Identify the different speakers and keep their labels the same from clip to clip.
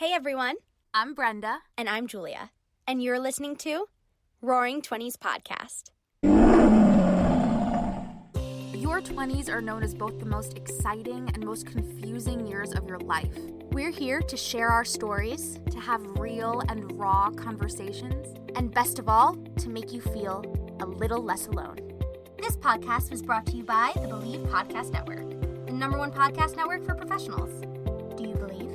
Speaker 1: Hey everyone,
Speaker 2: I'm Brenda.
Speaker 1: and I'm Julia, and you're listening to Roaring Twenties Podcast.
Speaker 2: Your 20s are known as both the most exciting and most confusing years of your life.
Speaker 1: We're here to share our stories,
Speaker 2: To have real and raw conversations.
Speaker 1: and best of all, to make you feel a little less alone. This podcast was brought to you by the Believe Podcast Network, the #1 podcast network for professionals. Do you believe?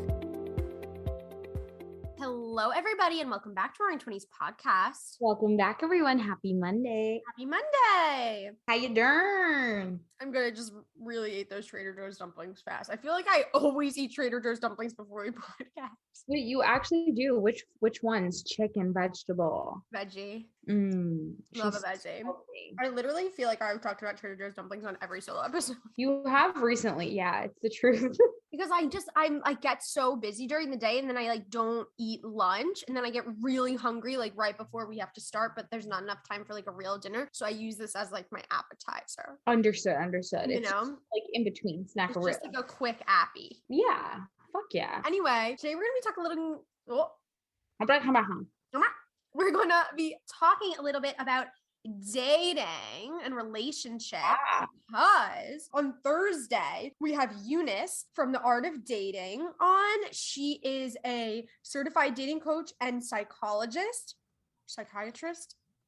Speaker 1: Hello, everybody, and welcome back to Roaring Twenties Podcast.
Speaker 3: Welcome back, everyone. Happy Monday.
Speaker 4: Happy Monday!
Speaker 3: How you doing?
Speaker 4: I'm gonna just really eat those Trader Joe's dumplings fast. I feel like I always eat Trader Joe's dumplings before we podcast.
Speaker 3: Wait, you actually do? Which ones? Chicken, vegetable?
Speaker 4: Veggie.
Speaker 3: She's
Speaker 4: Love a veggie.
Speaker 3: healthy.
Speaker 4: I literally feel like I've talked about Trader Joe's dumplings on every solo episode
Speaker 3: You have recently, yeah, it's the truth.
Speaker 4: because I get so busy during the day and then I don't eat lunch and then I get really hungry right before we have to start, but there's not enough time for a real dinner. So I use this as my appetizer.
Speaker 3: Understood.
Speaker 4: You
Speaker 3: It's
Speaker 4: know?
Speaker 3: just, in between snack
Speaker 4: It's just a quick appy.
Speaker 3: Yeah. Fuck yeah.
Speaker 4: Anyway, today we're gonna be talking a little we're going to be talking a little bit about dating and relationships because on Thursday we have Eunice from The Art of Dating on. She is a certified dating coach and psychiatrist.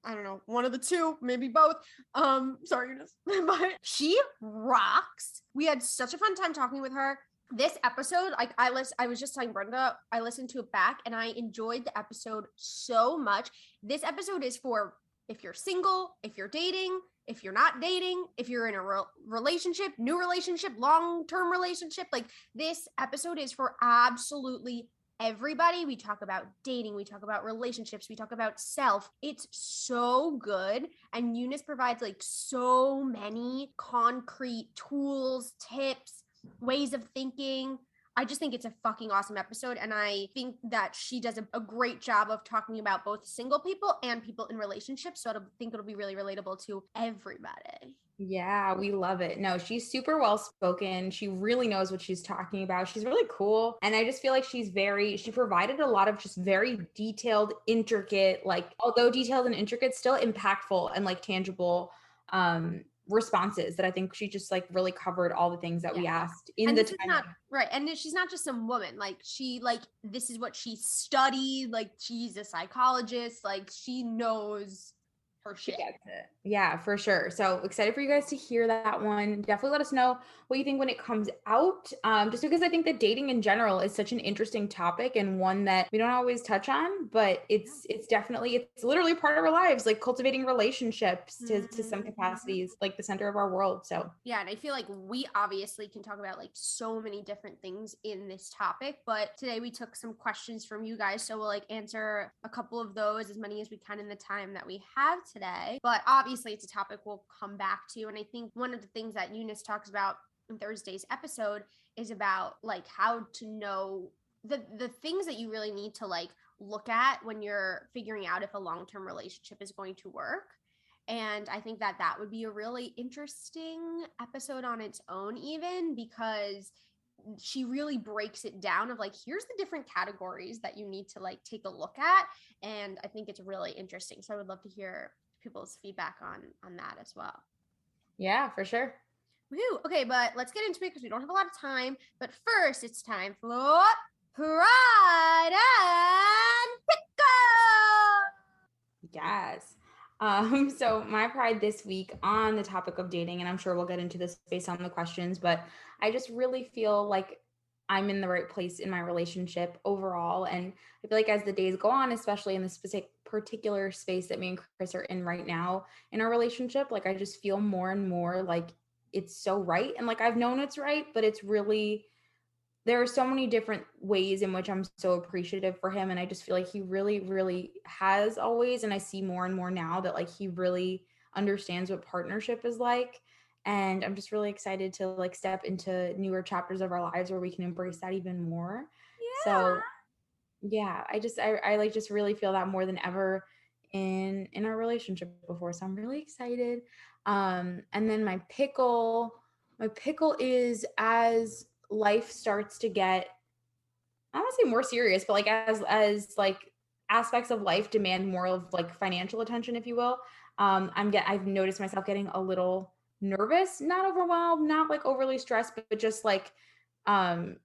Speaker 4: I don't know, one of the two, maybe both. Sorry, Eunice, but she rocks. We had such a fun time talking with her. This episode, I was just telling Brenda, I listened to it back and I enjoyed the episode so much. This episode is for if you're single, if you're dating, if you're not dating, if you're in a relationship, new relationship, long-term relationship. This episode is for absolutely everybody. We talk about dating, we talk about relationships, we talk about self. It's so good. And Eunice provides so many concrete tools, tips, ways of thinking. I just think it's a fucking awesome episode. And I think that she does a great job of talking about both single people and people in relationships. So I think it'll be really relatable to everybody.
Speaker 3: Yeah, we love it. No, she's super well spoken. She really knows what she's talking about. She's really cool. And I just feel like she provided a lot of just very detailed, intricate, although detailed and intricate, still impactful and tangible responses that I think she just really covered all the things that we asked in
Speaker 4: and
Speaker 3: the
Speaker 4: this
Speaker 3: time.
Speaker 4: is not right. And she's not just some woman. This is what she studied. She's a psychologist. She knows her shit.
Speaker 3: She gets it. Yeah, for sure. So excited for you guys to hear that one. Definitely let us know what you think when it comes out. Just because I think that dating in general is such an interesting topic and one that we don't always touch on, but it's literally part of our lives, cultivating relationships to some capacities, the center of our world. So
Speaker 4: yeah, and I feel like we obviously can talk about so many different things in this topic, but today we took some questions from you guys, so we'll answer a couple of those, as many as we can in the time that we have today. But obviously it's a topic we'll come back to, and I think one of the things that Eunice talks about in Thursday's episode is about how to know the things that you really need to look at when you're figuring out if a long-term relationship is going to work. And I think that would be a really interesting episode on its own, even because she really breaks it down of here's the different categories that you need to take a look at. And I think it's really interesting. So I would love to hear people's feedback on that as well.
Speaker 3: yeah, for sure.
Speaker 4: Woo. Okay, but let's get into it because we don't have a lot of time. But first, it's time for Pride and Pickle.
Speaker 3: Yes. So my pride this week on the topic of dating, and I'm sure we'll get into this based on the questions, but I just really feel like I'm in the right place in my relationship overall. And I feel like as the days go on, especially in this particular space that me and Chris are in right now in our relationship, I just feel more and more it's so right. And I've known it's right, but it's really, there are so many different ways in which I'm so appreciative for him. And I just feel like he really, really has always, and I see more and more now that he really understands what partnership is like. And I'm just really excited to step into newer chapters of our lives where we can embrace that even more.
Speaker 4: Yeah.
Speaker 3: So yeah, I just really feel that more than ever in our relationship before. So I'm really excited. And then my pickle is, as life starts to get I don't want to say more serious, but like as like aspects of life demand more of like financial attention, if you will. I've noticed myself getting a little nervous, not overwhelmed, not like overly stressed, but just like um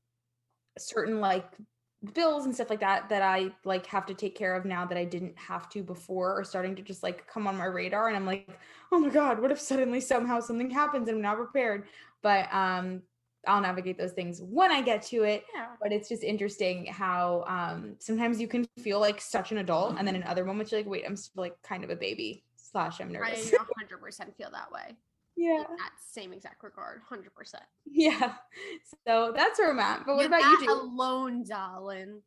Speaker 3: certain like bills and stuff like that I like have to take care of now that I didn't have to before, are starting to just like come on my radar, and I'm like, oh my god, what if suddenly somehow something happens and I'm not prepared? But I'll navigate those things when I get to it.
Speaker 4: Yeah.
Speaker 3: But it's just interesting how sometimes you can feel like such an adult, and then in other moments you're like, wait, I'm still like kind of a baby / I'm
Speaker 4: I
Speaker 3: nervous.
Speaker 4: 100% feel that way.
Speaker 3: Yeah.
Speaker 4: In that same exact regard, 100%.
Speaker 3: Yeah. So that's where I'm at. But what
Speaker 4: You're
Speaker 3: about
Speaker 4: not
Speaker 3: you, Jade?
Speaker 4: alone, darling.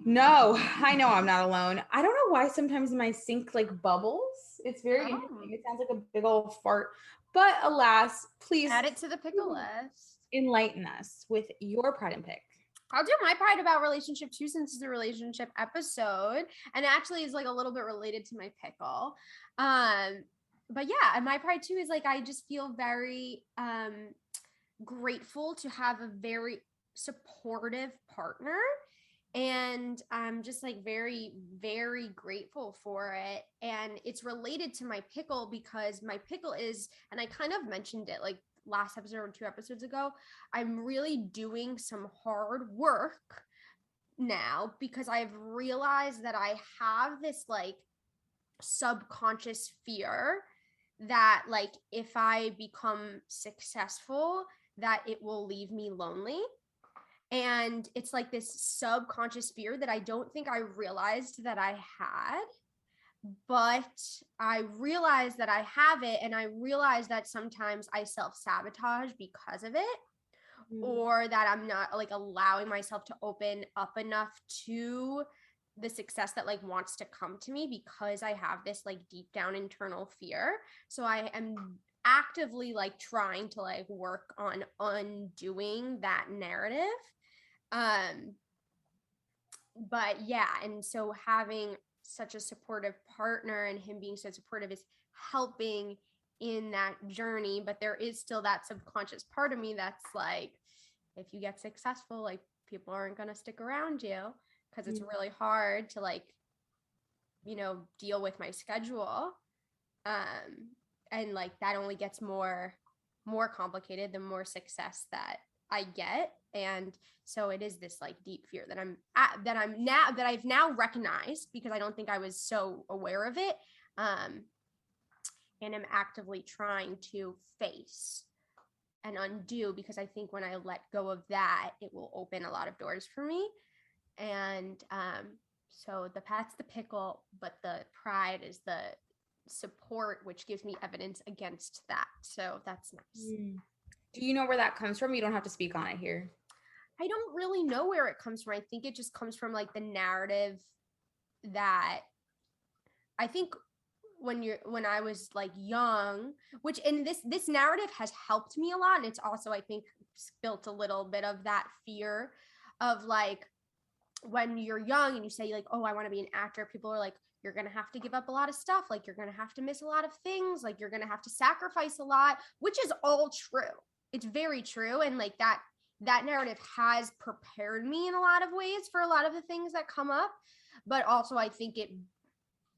Speaker 3: No, I know I'm not alone. I don't know why sometimes my sink like bubbles. It's very interesting. It sounds like a big old fart. But alas, please
Speaker 4: Add it to the pickle list.
Speaker 3: enlighten us with your pride and pick.
Speaker 4: I'll do my pride about relationship too, since it's a relationship episode, and it actually is like a little bit related to my pickle. But yeah, and my pride too is like I just feel very grateful to have a very supportive partner, and I'm just like very, very grateful for it. And it's related to my pickle because my pickle is, and I kind of mentioned it like last episode or 2 episodes ago, I'm really doing some hard work now because I've realized that I have this like subconscious fear that like if I become successful, that it will leave me lonely. And it's like this subconscious fear that I don't think I realized that I had, but I realized that I have it. And I realized that sometimes I self-sabotage because of it, or that I'm not like allowing myself to open up enough to the success that like wants to come to me because I have this like deep down internal fear. So I am actively like trying to like work on undoing that narrative. But yeah, and so having such a supportive partner and him being so supportive is helping in that journey. But there is still that subconscious part of me that's like, if you get successful, like people aren't going to stick around you, because it's really hard to like, you know, deal with my schedule. And like that only gets more complicated the more success that I get. And so it is this like deep fear that I've now recognized, because I don't think I was so aware of it. And I'm actively trying to face and undo, because I think when I let go of that, it will open a lot of doors for me. And so that's the pickle, but the pride is the support, which gives me evidence against that. So that's nice.
Speaker 3: Do you know where that comes from? You don't have to speak on it here.
Speaker 4: I don't really know where it comes from. I think it just comes from like the narrative that I think when I was like young, which in this narrative has helped me a lot. And it's also, I think, built a little bit of that fear of like, when you're young and you say like, oh, I want to be an actor, people are like, you're going to have to give up a lot of stuff. Like you're going to have to miss a lot of things. Like you're going to have to sacrifice a lot, which is all true. It's very true. And like that narrative has prepared me in a lot of ways for a lot of the things that come up. But also I think it,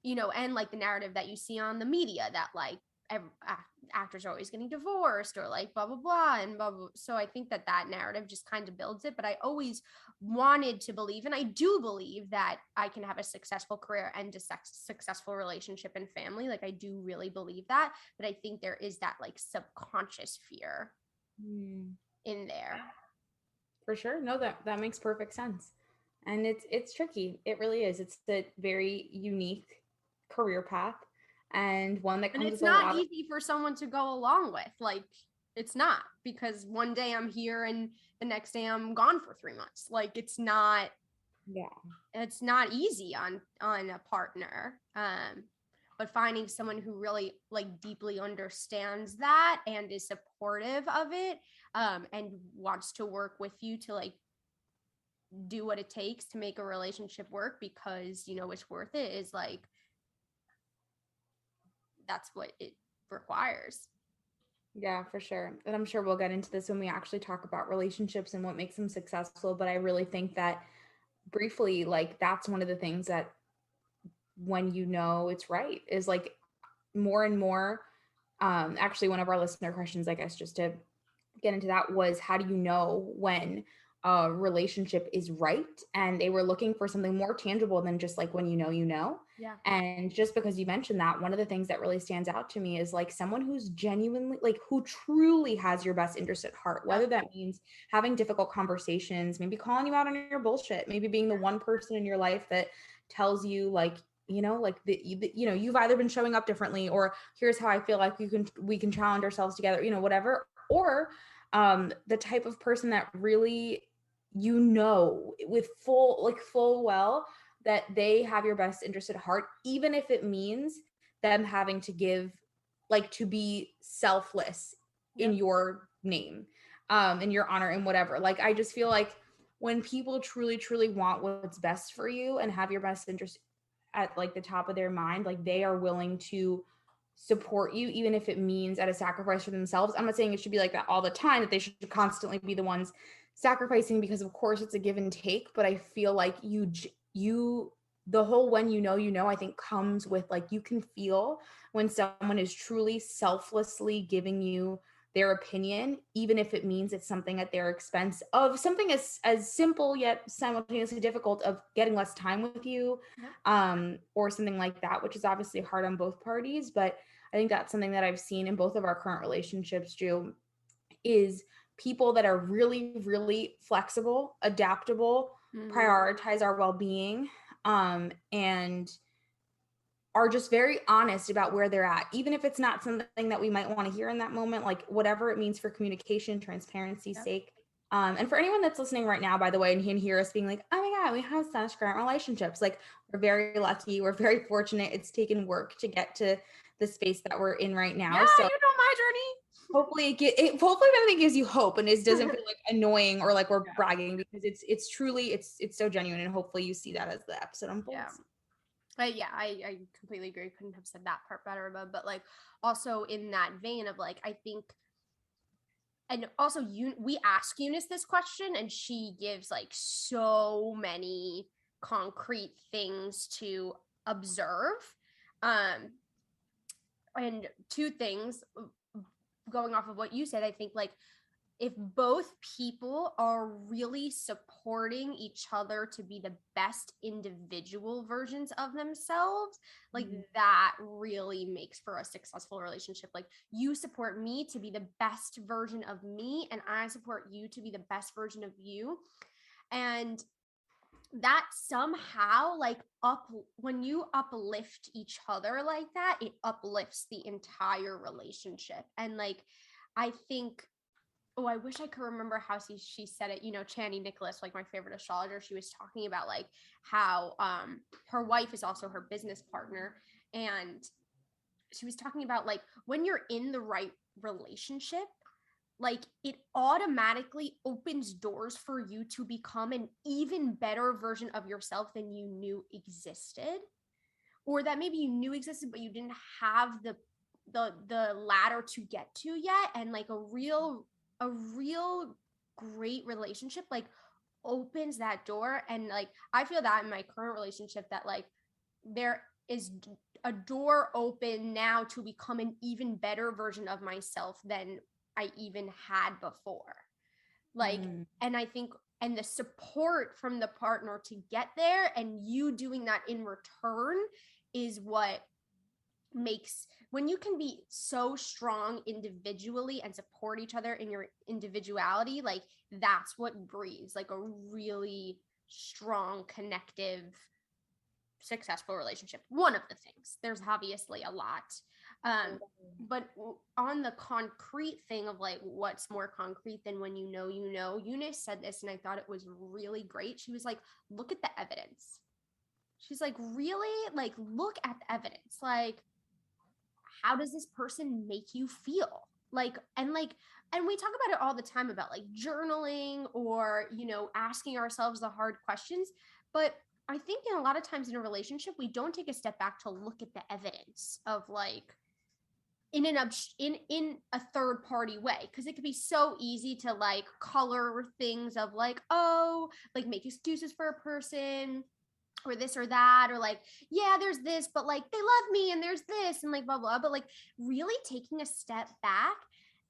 Speaker 4: you know, and like the narrative that you see on the media that like actors are always getting divorced or like blah, blah, blah, and blah, blah. So I think that narrative just kind of builds it. But I always wanted to believe, and I do believe, that I can have a successful career and a successful relationship and family. Like I do really believe that. But I think there is that like subconscious fear in there.
Speaker 3: For sure. No, that makes perfect sense. And it's tricky. It really is. It's a very unique career path, and one that comes
Speaker 4: and it's
Speaker 3: with
Speaker 4: not easy for someone to go along with. Like it's not, because one day I'm here and the next day I'm gone for 3 months. Like it's not easy on a partner. But finding someone who really like deeply understands that and is supportive of it, and wants to work with you to like do what it takes to make a relationship work, because you know it's worth it, is like, that's what it requires.
Speaker 3: Yeah, for sure. And I'm sure we'll get into this when we actually talk about relationships and what makes them successful. But I really think that briefly, like that's one of the things that when you know it's right is like more and more. Actually, one of our listener questions, I guess, just to get into that was how do you know when a relationship is right? And they were looking for something more tangible than just like when you know.
Speaker 4: Yeah.
Speaker 3: And just because you mentioned that, one of the things that really stands out to me is like someone who's genuinely, like, who truly has your best interest at heart, whether that means having difficult conversations, maybe calling you out on your bullshit, maybe being the one person in your life that tells you, like, like you've either been showing up differently, or here's how I feel like we can challenge ourselves together, whatever. Or the type of person that really, with full well that they have your best interest at heart, even if it means them having to give, like, to be selfless in your name, in your honor and whatever. Like, I just feel like when people truly, truly want what's best for you and have your best interest at like the top of their mind, like they are willing to support you, even if it means at a sacrifice for themselves. I'm not saying it should be like that all the time, that they should constantly be the ones sacrificing, because of course it's a give and take. But I feel like the whole when I think comes with, like, you can feel when someone is truly selflessly giving you their opinion, even if it means it's something at their expense of something as simple yet simultaneously difficult of getting less time with you, or something like that, which is obviously hard on both parties. But I think that's something that I've seen in both of our current relationships, Drew, is people that are really, really flexible, adaptable, prioritize our well-being, and are just very honest about where they're at, even if it's not something that we might want to hear in that moment, like whatever it means for communication, transparency's sake. And for anyone that's listening right now, by the way, and can hear us being like, oh my God, we have such great relationships. Like, we're very lucky. We're very fortunate. It's taken work to get to the space that we're in right now.
Speaker 4: Yeah,
Speaker 3: so
Speaker 4: you know my journey.
Speaker 3: Hopefully everything gives you hope and it doesn't feel like annoying or like we're bragging, because it's truly, it's so genuine, and hopefully you see that as the episode unfolds.
Speaker 4: I completely agree. Couldn't have said that part better, but like also in that vein of like, I think, and also we ask Eunice this question and she gives like so many concrete things to observe. And two things going off of what you said, I think like if both people are really supporting each other to be the best individual versions of themselves, like that really makes for a successful relationship. Like, you support me to be the best version of me, and I support you to be the best version of you. And that somehow, like, when you uplift each other like that, it uplifts the entire relationship. And like, I think, oh, I wish I could remember how she said it. Chani Nicholas, like my favorite astrologer, she was talking about like how her wife is also her business partner. And she was talking about like when you're in the right relationship, like it automatically opens doors for you to become an even better version of yourself than you knew existed, or that maybe you knew existed, but you didn't have the ladder to get to yet. And like a real great relationship like opens that door. And like I feel that in my current relationship, that like there is a door open now to become an even better version of myself than I even had before. Like, and I think, and the support from the partner to get there and you doing that in return is what makes, when you can be so strong individually and support each other in your individuality, like that's what breeds like a really strong, connective, successful relationship. One of the things, there's obviously a lot, but on the concrete thing of like what's more concrete than when Eunice said this and I thought it was really great. She was like, look at the evidence. She's like, really? Like, look at the evidence. Like, how does this person make you feel? And we talk about it all the time about like journaling or, asking ourselves the hard questions. But I think in a lot of times in a relationship, we don't take a step back to look at the evidence of like, in a third party way, because it could be so easy to like color things of like, oh, like make excuses for a person or this or that, or like, yeah, there's this, but like they love me and there's this and like blah blah, but like really taking a step back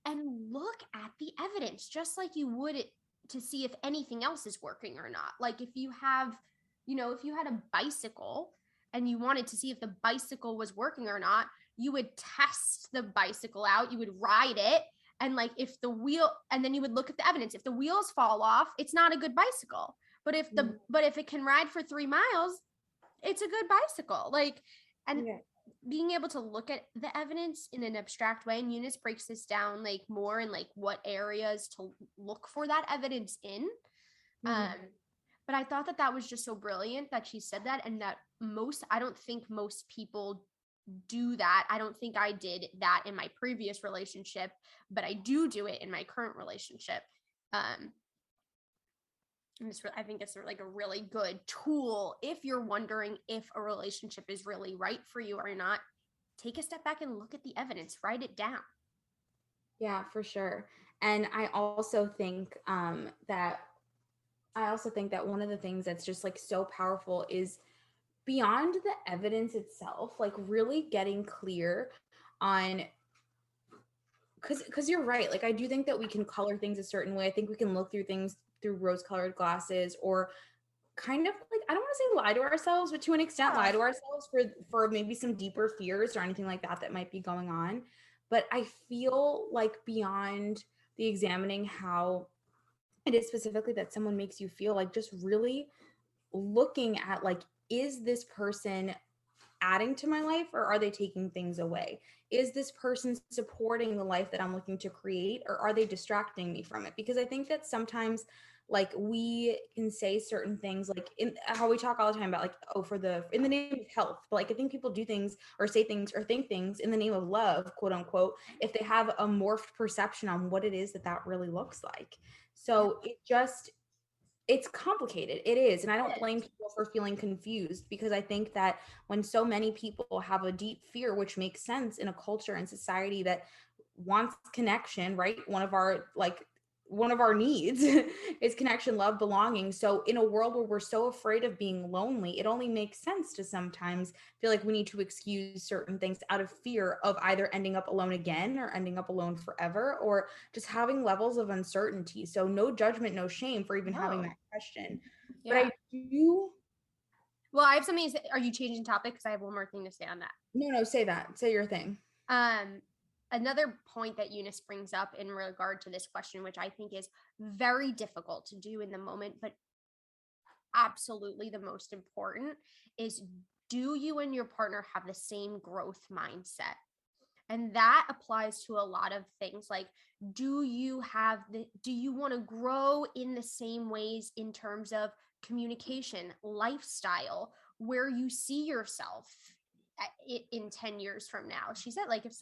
Speaker 4: and look at the evidence just like you would it to see if anything else is working or not. Like if you have, if you had a bicycle and you wanted to see if the bicycle was working or not, you would test the bicycle out, you would ride it, and like if the wheel, and then you would look at the evidence. If the wheels fall off, it's not a good bicycle. But if it can ride for 3 miles, it's a good bicycle. Like, and being able to look at the evidence in an abstract way, and Eunice breaks this down like more in like what areas to look for that evidence in. But I thought that was just so brilliant that she said that, and that I don't think most people do that. I don't think I did that in my previous relationship, but I do it in my current relationship. I think it's like a really good tool if you're wondering if a relationship is really right for you or not. Take a step back and look at the evidence, write it down.
Speaker 3: Yeah, for sure. And I also think that one of the things that's just like so powerful is beyond the evidence itself, like really getting clear on, because you're right. Like I do think that we can color things a certain way. I think we can look through things through rose-colored glasses, or kind of like, I don't want to say lie to ourselves, but to an extent lie to ourselves for maybe some deeper fears or anything like that might be going on. But I feel like beyond the examining how it is specifically that someone makes you feel, like just really looking at like, is this person adding to my life or are they taking things away? Is this person supporting the life that I'm looking to create, or are they distracting me from it? Because I think that sometimes like we can say certain things, like in how we talk all the time about like, oh, in the name of health, but like I think people do things or say things or think things in the name of love, quote unquote, if they have a morphed perception on what it is that really looks like. So it's complicated. It is. And I don't blame people for feeling confused, because I think that when so many people have a deep fear, which makes sense in a culture and society that wants connection, right? One of our needs is connection, love, belonging. So in a world where we're so afraid of being lonely, it only makes sense to sometimes feel like we need to excuse certain things out of fear of either ending up alone again or ending up alone forever, or just having levels of uncertainty. So no judgment, no shame for even having that question.
Speaker 4: Yeah.
Speaker 3: But I do.
Speaker 4: Well, I have something to say. Are you changing topic? Because I have one more thing to say on that.
Speaker 3: No, say that. Say your thing.
Speaker 4: Another point that Eunice brings up in regard to this question, which I think is very difficult to do in the moment, but absolutely the most important, is do you and your partner have the same growth mindset? And that applies to a lot of things. Like, do you want to grow in the same ways in terms of communication, lifestyle, where you see yourself in 10 years from now? She said, like, if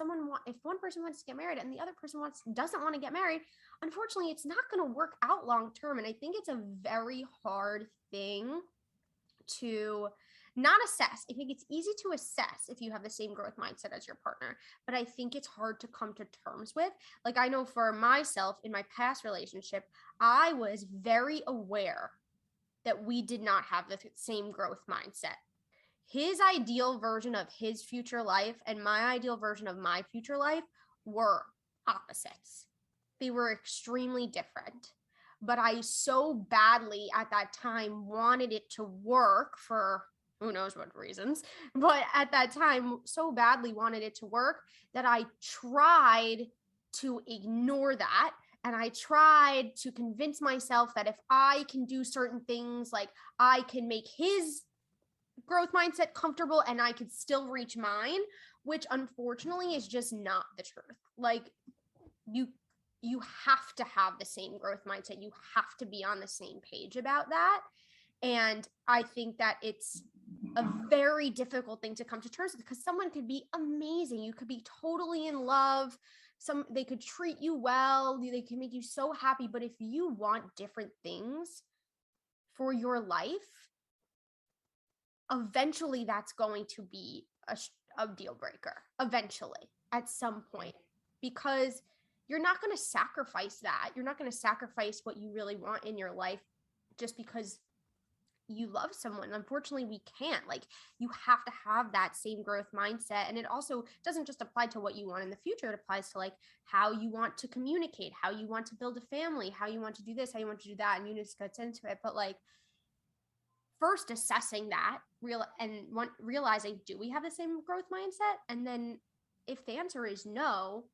Speaker 4: one person wants to get married and the other person doesn't want to get married, unfortunately, it's not going to work out long term. And I think it's a very hard thing to not assess. I think it's easy to assess if you have the same growth mindset as your partner, but I think it's hard to come to terms with. Like, I know for myself in my past relationship, I was very aware that we did not have the same growth mindset. His ideal version of his future life and my ideal version of my future life were opposites. They were extremely different. But I so badly at that time wanted it to work for who knows what reasons, but at that time so badly wanted it to work that I tried to ignore that. And I tried to convince myself that if I can do certain things, like I can make his growth mindset comfortable and I could still reach mine, which unfortunately is just not the truth. Like, you have to have the same growth mindset. You have to be on the same page about that. And I think that it's a very difficult thing to come to terms with, because someone could be amazing. You could be totally in love. They could treat you well. They can make you so happy. But if you want different things for your life, eventually that's going to be a deal breaker. Eventually. at some point, because you're not going to sacrifice that. You're not going to sacrifice what you really want in your life just because you love someone. Unfortunately, we can't. Like, you have to have that same growth mindset. And it also doesn't just apply to what you want in the future. It applies to like how you want to communicate, how you want to build a family, how you want to do this, how you want to do that. And Eunice gets into it. But like, first assessing that realizing, do we have the same growth mindset? And then if the answer is no,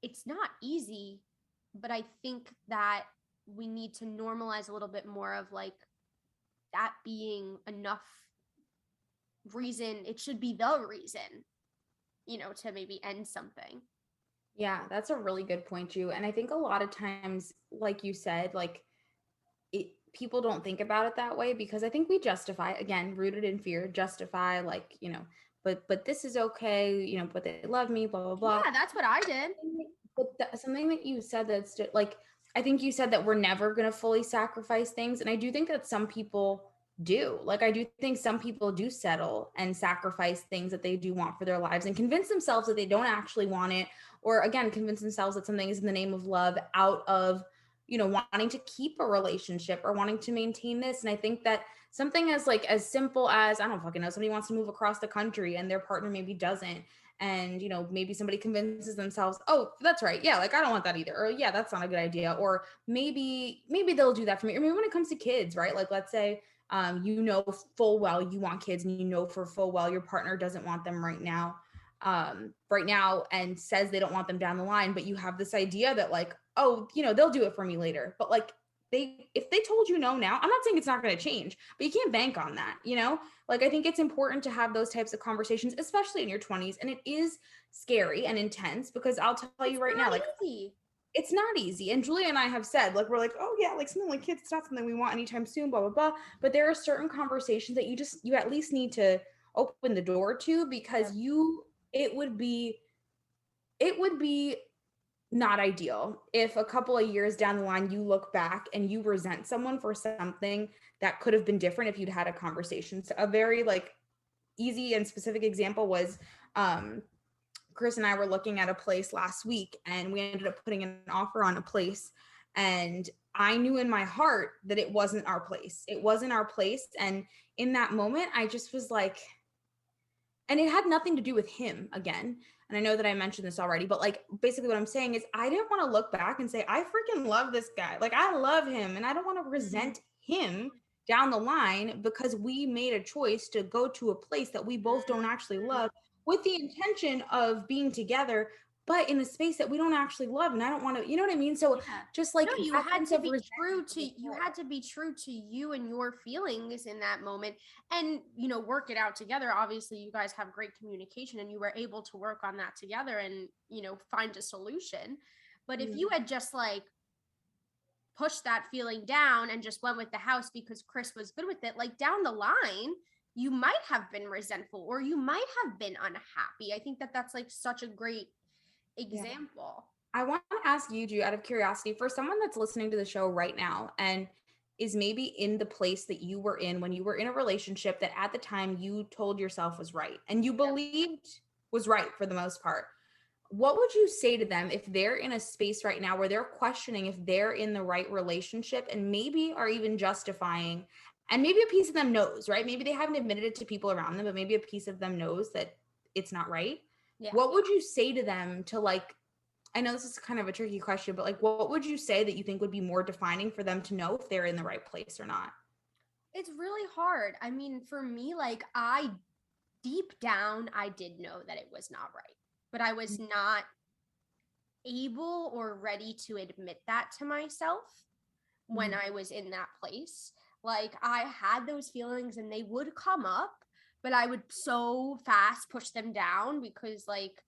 Speaker 4: it's not easy, but I think that we need to normalize a little bit more of like that being enough reason. It should be the reason, to maybe end something.
Speaker 3: Yeah, that's a really good point, Ju. And I think a lot of times, like you said, like people don't think about it that way because I think we justify, again, rooted in fear, justify like, but this is okay, but they love me, blah, blah, blah.
Speaker 4: Yeah, that's what I did.
Speaker 3: But something that you said that's like, I think you said that we're never going to fully sacrifice things. And I do think that some people do. Like, I do think some people do settle and sacrifice things that they do want for their lives and convince themselves that they don't actually want it. Or again, convince themselves that something is in the name of love out of, wanting to keep a relationship or wanting to maintain this. And I think that something as simple as, I don't fucking know, somebody wants to move across the country and their partner maybe doesn't. And, maybe somebody convinces themselves, oh, that's right. Yeah. Like, I don't want that either. Or yeah, that's not a good idea. Or maybe they'll do that for me. Or maybe when it comes to kids, right? Like, let's say, full well you want kids and for full well your partner doesn't want them right now and says they don't want them down the line, but you have this idea that like, oh, they'll do it for me later. But like if they told you no now, I'm not saying it's not going to change, but you can't bank on that, Like, I think it's important to have those types of conversations, especially in your 20s. And it is scary and intense because I'll tell you right now, like, it's not easy. And Julia and I have said, like, we're like, oh yeah, like something like kids, it's not something we want anytime soon, blah, blah, blah. But there are certain conversations that you at least need to open the door to, because it would be not ideal if a couple of years down the line you look back and you resent someone for something that could have been different if you'd had a conversation. So a very like easy and specific example was Chris and I were looking at a place last week and we ended up putting an offer on a place, and I knew in my heart that it wasn't our place. It wasn't our place. And in that moment, I just was like, and it had nothing to do with him again. And I know that I mentioned this already, but like basically what I'm saying is I didn't want to look back and say, I freaking love this guy. Like, I love him and I don't want to resent him down the line because we made a choice to go to a place that we both don't actually love with the intention of being together, but in a space that we don't actually love. And I don't want to, you know what I mean? So just like,
Speaker 4: no, you had to be true to you and your feelings in that moment and, work it out together. Obviously you guys have great communication and you were able to work on that together and, find a solution. But if you had just like pushed that feeling down and just went with the house because Chris was good with it, like down the line, you might have been resentful or you might have been unhappy. I think that that's like such a great example.
Speaker 3: I want to ask you, Ju, out of curiosity, for someone that's listening to the show right now and is maybe in the place that you were in when you were in a relationship that at the time you told yourself was right and you believed was right for the most part, what would you say to them if they're in a space right now where they're questioning if they're in the right relationship and maybe are even justifying, and maybe a piece of them knows, right? Maybe they haven't admitted it to people around them, but maybe a piece of them knows that it's not right. Yeah. What would you say to them to like, I know this is kind of a tricky question, but like, what would you say that you think would be more defining for them to know if they're in the right place or not?
Speaker 4: It's really hard. I mean, for me, like deep down, I did know that it was not right, but I was not able or ready to admit that to myself when I was in that place. Like, I had those feelings and they would come up, but I would so fast push them down because like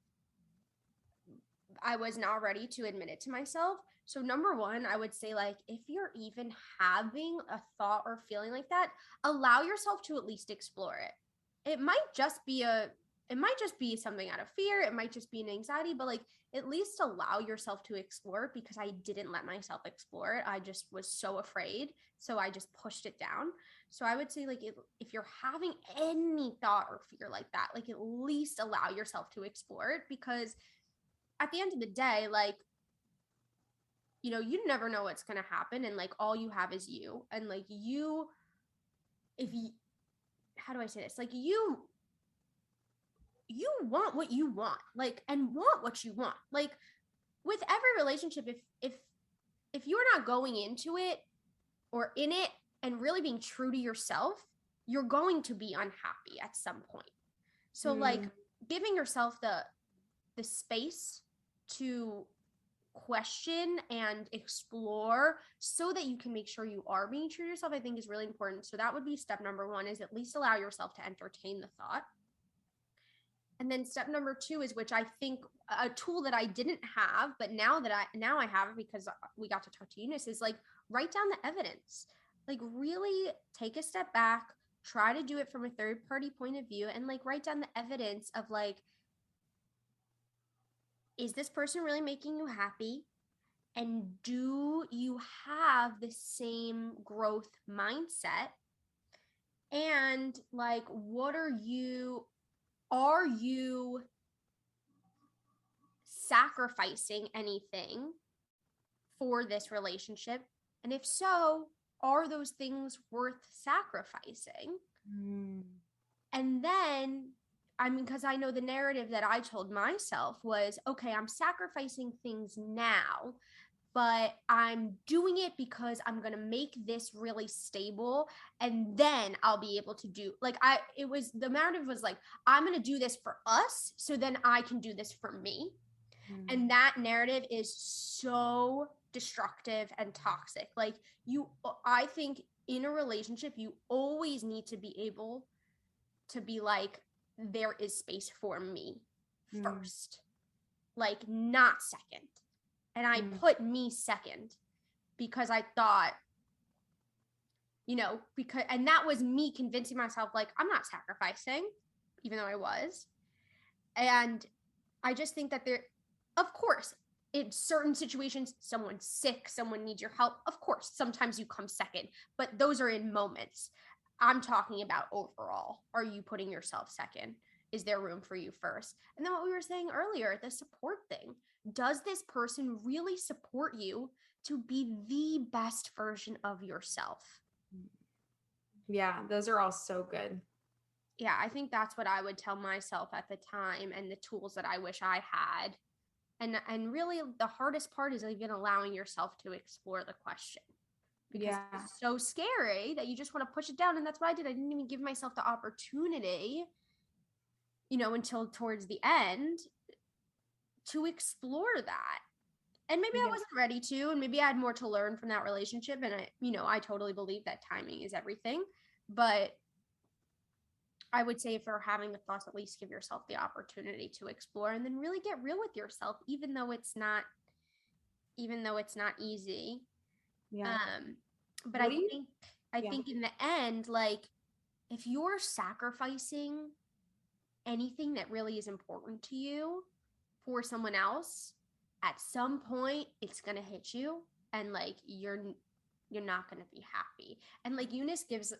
Speaker 4: I was not ready to admit it to myself. So number one, I would say like, if you're even having a thought or feeling like that, allow yourself to at least explore it. It might just be a it might just be something out of fear. It might just be an anxiety, but like at least allow yourself to explore it, because I didn't let myself explore it. I just was so afraid. So I just pushed it down. So I would say like if you're having any thought or fear like that, like at least allow yourself to explore it, because at the end of the day, like, you know, you never know what's going to happen. And like, all you have is you. And like how do I say this? Like you want what you want, like, and want what you want. Like with every relationship, if you're not going into it or in it and really being true to yourself, you're going to be unhappy at some point. So like giving yourself the space to question and explore so that you can make sure you are being true to yourself, I think is really important. So that would be step number 1, is at least allow yourself to entertain the thought. And then step number 2 is, which I think a tool that I didn't have, but now I have it because we got to talk to Eunice, is like write down the evidence. Like really take a step back, try to do it from a third party point of view, and like write down the evidence of like, is this person really making you happy? And do you have the same growth mindset? And like, are you sacrificing anything for this relationship? And if so, are those things worth sacrificing? And then, I mean, because I know the narrative that I told myself was, okay, I'm sacrificing things now, but I'm doing it because I'm going to make this really stable. And then I'll be able to do, like, the narrative was like, I'm going to do this for us, so then I can do this for me. And that narrative is so destructive and toxic. Like I think in a relationship, you always need to be able to be like, there is space for me first, like not second. And I put me second because I thought, you know, and that was me convincing myself, like, I'm not sacrificing, even though I was. And I just think that of course, in certain situations, someone's sick, someone needs your help. Of course, sometimes you come second, but those are in moments. I'm talking about overall. Are you putting yourself second? Is there room for you first? And then what we were saying earlier, the support thing. Does this person really support you to be the best version of yourself?
Speaker 3: Yeah, those are all so good.
Speaker 4: Yeah, I think that's what I would tell myself at the time, and the tools that I wish I had. And really the hardest part is even allowing yourself to explore the question. Because it's so scary that you just want to push it down. And that's what I did. I didn't even give myself the opportunity, you know, until towards the end to explore that. And maybe I wasn't ready to, and maybe I had more to learn from that relationship. And I totally believe that timing is everything. But I would say if you're having the thoughts, at least give yourself the opportunity to explore, and then really get real with yourself, even though it's not easy.
Speaker 3: Yeah.
Speaker 4: But I think in the end, like, if you're sacrificing anything that really is important to you for someone else, at some point it's going to hit you, and like you're not going to be happy. And like Eunice gives,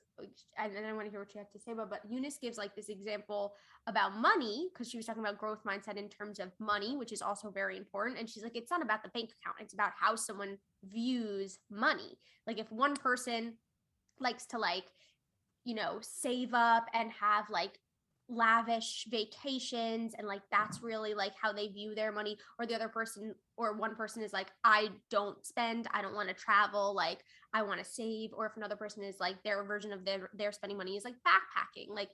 Speaker 4: and I want to hear what you have to say about, but Eunice gives like this example about money, because she was talking about growth mindset in terms of money, which is also very important. And she's like, it's not about the bank account. It's about how someone views money. Like if one person likes to like, you know, save up and have like lavish vacations, and like that's really like how they view their money, or the other person, or one person is like, I don't spend, I don't want to travel, like I want to save. Or if another person is like, their version of their spending money is like backpacking. Like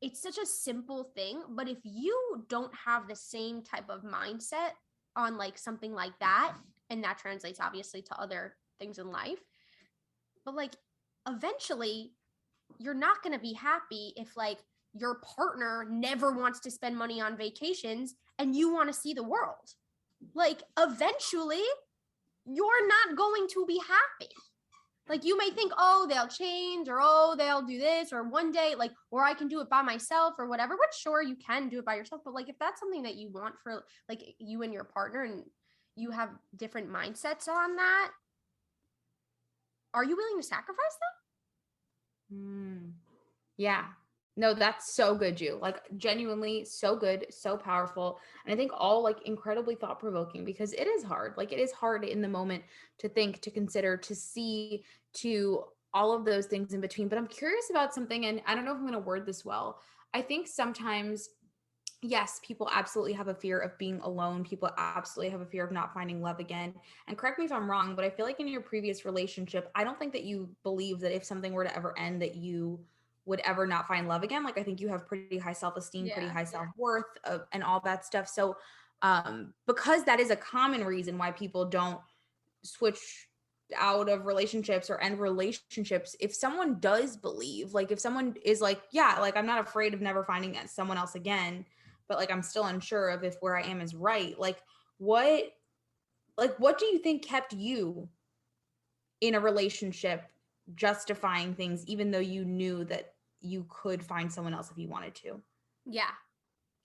Speaker 4: it's such a simple thing, but if you don't have the same type of mindset on like something like that, and that translates obviously to other things in life, but like eventually you're not going to be happy if like your partner never wants to spend money on vacations and you want to see the world. Like eventually you're not going to be happy. Like you may think, oh, they'll change, or oh, they'll do this, or one day, like, or I can do it by myself or whatever, which sure you can do it by yourself. But like, if that's something that you want for like you and your partner and you have different mindsets on that, are you willing to sacrifice
Speaker 3: Yeah. No, that's so good, Ju. Like genuinely so good, so powerful. And I think all like incredibly thought provoking because it is hard. Like it is hard in the moment to think, to consider, to see, to all of those things in between. But I'm curious about something, and I don't know if I'm going to word this well. I think sometimes, yes, people absolutely have a fear of being alone. People absolutely have a fear of not finding love again. And correct me if I'm wrong, but I feel like in your previous relationship, I don't think that you believe that if something were to ever end, that you would ever not find love again. Like I think you have pretty high self-esteem, pretty high self-worth, and all that stuff. So because that is a common reason why people don't switch out of relationships or end relationships, if someone does believe, like if someone is like, yeah, like I'm not afraid of never finding someone else again, but like I'm still unsure of if where I am is right, like what do you think kept you in a relationship justifying things even though you knew that you could find someone else if you wanted to?
Speaker 4: Yeah.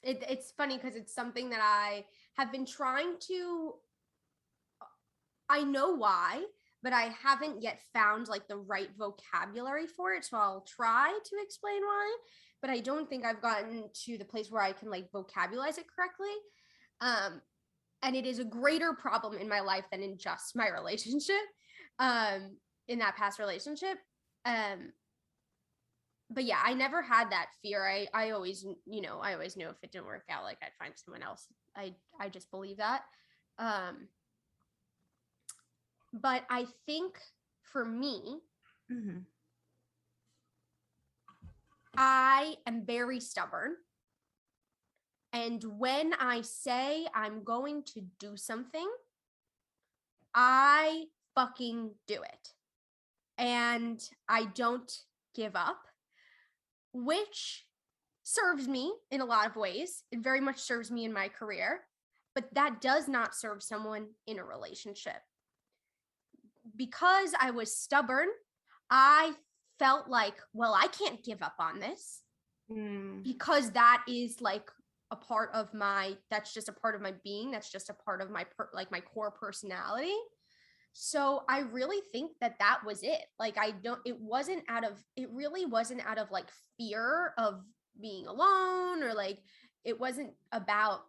Speaker 4: It's funny because it's something that I have been trying to, I know why, but I haven't yet found like the right vocabulary for it. So I'll try to explain why, but I don't think I've gotten to the place where I can like vocabularize it correctly. And it is a greater problem in my life than in just my relationship, in that past relationship. But yeah, I never had that fear. I always, I always knew if it didn't work out, like I'd find someone else. I just believe that. But I think for me, I am very stubborn. And when I say I'm going to do something, I fucking do it. And I don't give up, which serves me in a lot of ways. It very much serves me in my career, but that does not serve someone in a relationship. Because I was stubborn, I felt like, well, I can't give up on this because that is like a part of that's just a part of my being. That's just a part of my my core personality. So I really think that was it. Like it really wasn't out of like fear of being alone, or like, it wasn't about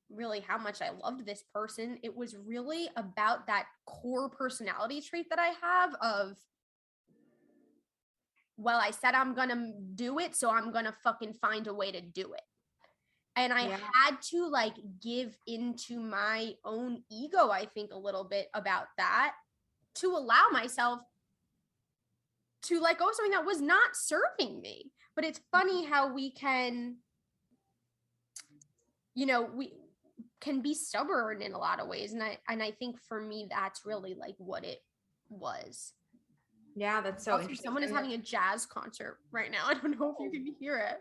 Speaker 4: really how much I loved this person. It was really about that core personality trait that I have of, well, I said I'm gonna do it, so I'm gonna fucking find a way to do it. And I had to like give into my own ego, I think, a little bit about that, to allow myself to let go of something that was not serving me. But it's funny how we can, we can be stubborn in a lot of ways. And I think for me, that's really like what it was.
Speaker 3: Yeah, that's so interesting.
Speaker 4: Someone is having a jazz concert right now. I don't know if you can hear it.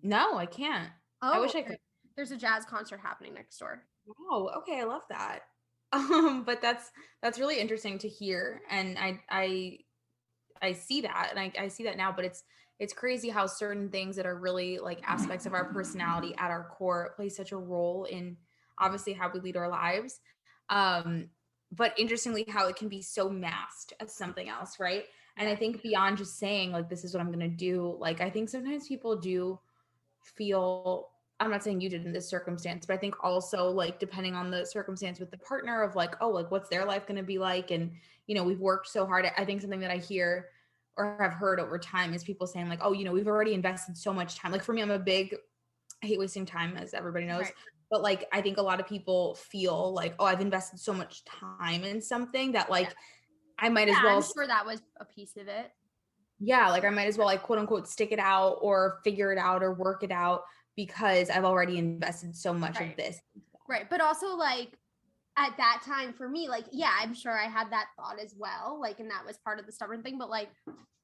Speaker 3: No, I can't. I wish I could.
Speaker 4: There's a jazz concert happening next door.
Speaker 3: Oh, okay. I love that. But that's really interesting to hear. And I see that, and I see that now, but it's crazy how certain things that are really like aspects of our personality at our core play such a role in obviously how we lead our lives. But interestingly, how it can be so masked as something else, right? And I think beyond just saying like, this is what I'm going to do, like, I think sometimes people do feel, I'm not saying you did in this circumstance, but I think also like depending on the circumstance with the partner of like, oh, like what's their life going to be like? And, we've worked so hard. I think something that I hear or have heard over time is people saying like, oh, we've already invested so much time. Like for me, I hate wasting time, as everybody knows. Right. But like, I think a lot of people feel like, oh, I've invested so much time in something that like, I might as well.
Speaker 4: I'm sure that was a piece of it.
Speaker 3: Yeah. Like I might as well like quote unquote, stick it out or figure it out or work it out because I've already invested so much of this.
Speaker 4: Right. But also like at that time for me, like, yeah, I'm sure I had that thought as well. Like, and that was part of the stubborn thing, but like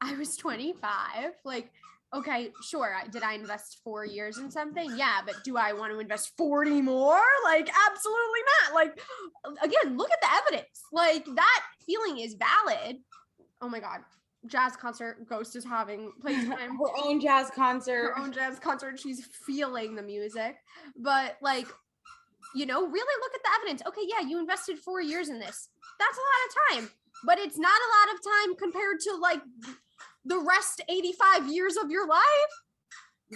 Speaker 4: I was 25, like, okay, sure. Did I invest 4 years in something? Yeah. But do I want to invest 40 more? Like, absolutely not. Like, again, look at the evidence. Like that feeling is valid. Oh my God. Jazz concert. Ghost is having playtime.
Speaker 3: Her own jazz concert.
Speaker 4: Her own jazz concert. She's feeling the music. But like, you know, really look at the evidence. Okay, yeah, you invested 4 years in this. That's a lot of time. But it's not a lot of time compared to like the rest 85 years of your life.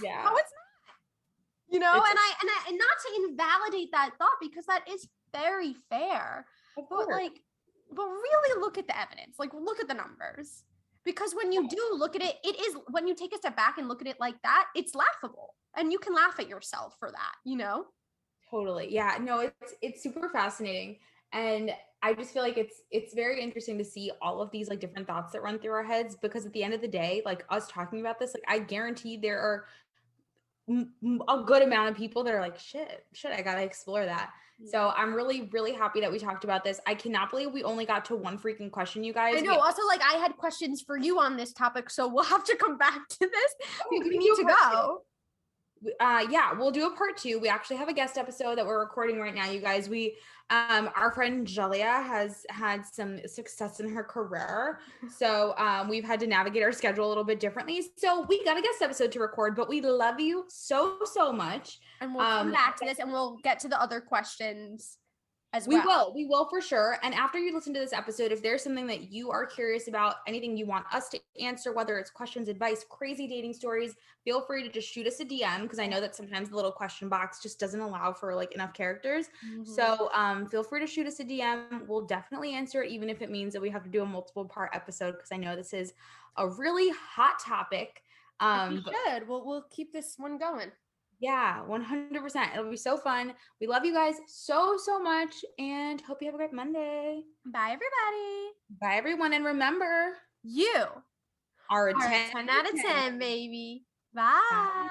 Speaker 3: Yeah.
Speaker 4: No, it's not. You know, and not to invalidate that thought, because that is very fair. But really look at the evidence. Like, look at the numbers. Because when you do look at it, it is, when you take a step back and look at it like that, it's laughable. And you can laugh at yourself for that, you know?
Speaker 3: Totally. Yeah, no, it's super fascinating. And I just feel like it's very interesting to see all of these like different thoughts that run through our heads, because at the end of the day, like us talking about this, like I guarantee there are a good amount of people that are like, shit, I gotta explore that. So I'm really, really happy that we talked about this. I cannot believe we only got to one freaking question, you guys.
Speaker 4: I know. Also, like, I had questions for you on this topic, so we'll have to come back to this. We need to go.
Speaker 3: Yeah, we'll do a part 2. We actually have a guest episode that we're recording right now, you guys. Our friend Julia has had some success in her career. So we've had to navigate our schedule a little bit differently. So we got a guest episode to record, but we love you so, so much.
Speaker 4: And we'll come back to this and we'll get to the other questions as well.
Speaker 3: We will for sure. And after you listen to this episode, if there's something that you are curious about, anything you want us to answer, whether it's questions, advice, crazy dating stories, feel free to just shoot us a DM, because I know that sometimes the little question box just doesn't allow for like enough characters. So feel free to shoot us a DM. We'll definitely answer it, even if it means that we have to do a multiple part episode, because I know this is a really hot topic.
Speaker 4: We should. We'll keep this one going.
Speaker 3: Yeah, 100%. It'll be so fun. We love you guys so, so much, and hope you have a great Monday.
Speaker 4: Bye, everybody.
Speaker 3: Bye, everyone. And remember,
Speaker 4: you
Speaker 3: are a
Speaker 4: 10 out of 10, baby. Bye.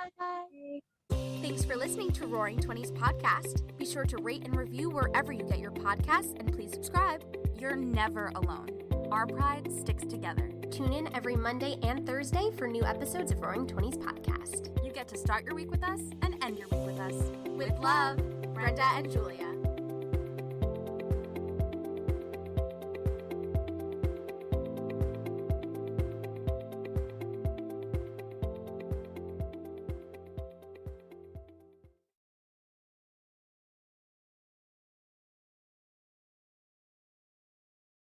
Speaker 2: Thanks for listening to Roaring 20s podcast. Be sure to rate and review wherever you get your podcasts, and please subscribe. You're never alone. Our pride sticks together.
Speaker 1: Tune in every Monday and Thursday for new episodes of Roaring 20s podcast.
Speaker 2: You get to start your week with us and end your week with us. With love, Brenda and Julia.